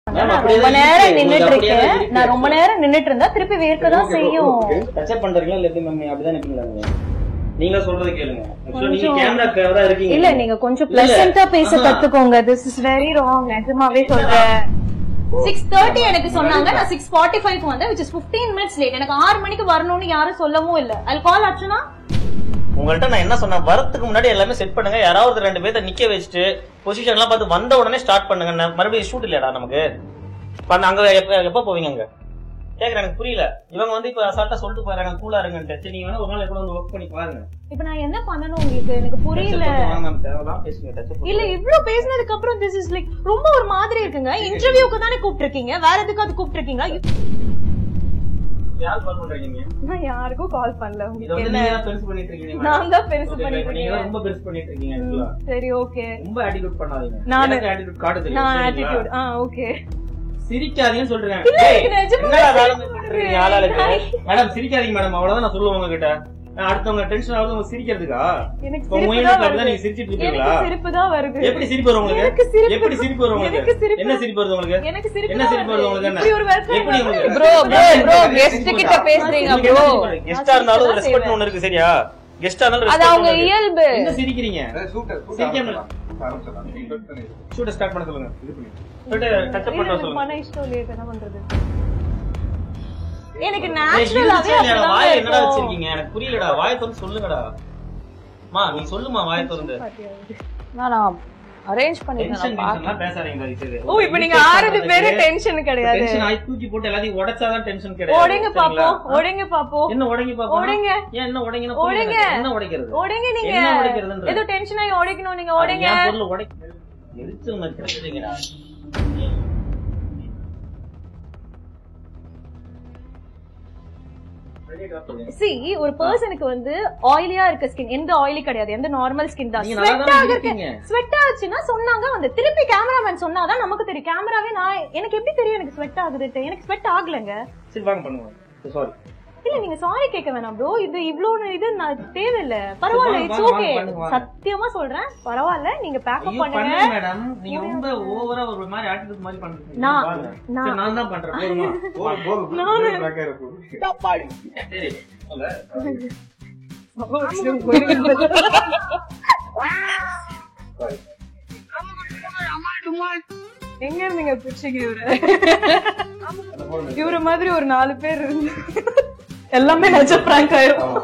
ரொம்ப நேரம் நின்னுட்டு இருக்கேன். நான் ரொம்ப நேரம் நின்னுட்டு இருந்தா திருப்பி வேர்க்கதான் செய்யும். டச்சப் பண்றீங்களா இல்ல எப்படி மேம்? அப்படிதான் நிப்பீங்களா? நீங்க சொல்றது கேளுங்க. நீங்க கேமரா கேவரா இருக்கீங்க. இல்ல நீங்க கொஞ்சம் பிளசன்ட்டா பேச கத்துக்கோங்க. This is very wrong. நிஜமாவே சொல்றேன். 6:30 எனக்கு சொன்னாங்க. நான் 6:45 வந்தேன், which is 15 minutes late. எனக்கு 6 மணிக்கு வரணும்னு யாரும் சொல்லவும் இல்ல. I'll call Archana. உங்கள்ட்ட நான் என்ன சொன்னேன், வரதுக்கு முன்னாடி எல்லாமே செட் பண்ணுங்க. யாராவது 2 பேர்த்த நிக்க வச்சுட்டு பொசிஷன் எல்லாம் பார்த்து வந்த உடனே ஸ்டார்ட் பண்ணுங்க. மறுபடியும் ஷூட் இல்லடா நமக்கு. அங்க எப்ப போவீங்க? அங்க கேக்குறேன், எனக்கு புரியல. இவங்க வந்து இப்ப அசால்ட்டா சொல்லிட்டு போறாங்க கூலா இருங்கன்னு. சரி, நீங்க வேணா ஒரு நாள் எப்ப வந்து ஒர்க் பண்ணி பாருங்க. இப்ப நான் என்ன பண்ணனும் உங்களுக்கு? எனக்கு புரியல. இல்ல இவ்ளோ பேசினதுக்கு அப்புறம் this is like ரொம்ப ஒரு மாதிரி இருக்குங்க. இன்டர்வியூக்கு தானே கூப்பிட்டிருக்கீங்க, வேற எதுக்கு அது கூப்பிட்டிருக்கீங்க? யார் கால் பண்றீங்க? நான் யாருக்கும் கால் பண்ணல. இத வந்து நீங்க தான் பெருசு பண்ணிட்டு இருக்கீங்க. நான் தான் பெருசு பண்ணிட்டு இருக்கேன். நீங்க ரொம்ப பெருசு பண்ணிட்டு இருக்கீங்க. சரி ஓகே. ரொம்ப ஆட்டிட்யூட் பண்ணாதீங்க. நான் ஆட்டிட்யூட் காட்டுது. நான் ஆட்டிட்யூட் ஓகே. சிரிக்காதீங்கன்னு சொல்றேன். என்னடா வேலை பண்றீங்க ஆளாளுக்கு? மேடம் சிரிக்காதீங்க மேடம், அவ்வளவுதான் நான் சொல்லுவேன் உங்ககிட்ட. அடுத்தவங்க டென்ஷன் ஆகுது உங்க சிரிக்கிறதுக்கா? எனக்கு நீங்க சிரிச்சிட்டு இருக்கீங்களா? சிரிப்பு தான் வருது. எப்படி சிரிப்பு வரும் உங்களுக்கு? எப்படி சிரிப்பு வரும் உங்களுக்கு? என்ன சிரிப்பு வருது உங்களுக்கு? எனக்கு சிரிப்பு என்ன சிரிப்பு வருது உங்களுக்கு? என்ன எப்படி உங்களுக்கு? ப்ரோ கெஸ்ட் கிட்ட பேசுறீங்க ப்ரோ. கெஸ்டா இருந்தாலும் ரெஸ்பெக்ட் ஒன்னு இருக்கு, சரியா? கெஸ்டா இருந்தாலும் அது அவங்க இயல்பு. என்ன சிரிக்கிறீங்க? சிரிக்காம ஷூட் ஸ்டார்ட் பண்ண சொல்லுங்க. இது பண்ணி டச் அப் பண்ண சொல்லுங்க. மன இஷ்டம் இல்ல, என்ன பண்றது? எனக்கு நேச்சுரலாவே வாய் என்னடா வச்சிருக்கீங்க? எனக்கு புரியலடா. வாய் திறந்து சொல்லுங்கடா. மா நீ சொல்லுமா, வாய் திறந்து. நான் அரேஞ்ச் பண்ணிட்டேன். டென்ஷன் பேசாதீங்க இது. ஓ இப்போ நீங்க 6 பேர் டென்ஷன் கிடையாது. டென்ஷன் ஆயி தூக்கி போட்டு எல்லாத்தையும் உடைச்சாதான் டென்ஷன் கிடையாது. ஓடுங்க பாப்போம், ஓடுங்க பாப்போம். என்ன ஓடுங்க பாப்போம்? ஓடுங்க. ஏன் என்ன ஓடுங்கனா? ஓடுங்க. என்ன ஓடிக்கிறது? ஓடுங்க நீங்க. என்ன ஓடிக்கிறதுன்ற? ஏதோ டென்ஷன் ஆயி ஓடிக்கணும் நீங்க. ஓடுங்க. ஏன் பொருள் ஓடிக்கிறது? எரிச்சல் மச்சறீங்கடா. See, ஒரு பர்சனுக்கு வந்து ஆயிலியா இருக்க ஸ்கின், எந்த ஆயிலி கிடையாது, எந்த நார்மல் ஸ்கின் தான். ஸ்வெட் ஆச்சுன்னா சொன்னாங்க வந்து திருப்பி கேமராமேன் சொன்னாதான் நமக்கு தெரியும். கேமராவே நான் எனக்கு எப்படி தெரியும் எனக்கு ஸ்வெட் ஆகுது? எனக்கு ஸ்வெட் ஆகலங்க. சரி வாங்க பண்ணுங்க. சாரி. இல்ல நீங்க சாரி கேட்க வேணாம் ப்ரோ. இது இவ்ளோ இது நான் தேவையில்ல. பரவாயில்ல, இட்ஸ் ஓகே. சத்தியமா சொல்றேன், பரவாயில்ல. நீங்க பேக்கப் பண்ணுங்க மேடம். நீங்க ரொம்ப ஓவரா ஒரு மாதிரி ஆட்டிட்யூட் மாதிரி பண்றீங்க. நான் தான் பண்றேன். சரி எங்க இருந்தீங்க பிடிச்சிங்க? இவரு மாதிரி ஒரு 4 பேர் இருந்து எல்லாமே நச்ச பிராங்க் ஆயிரும்.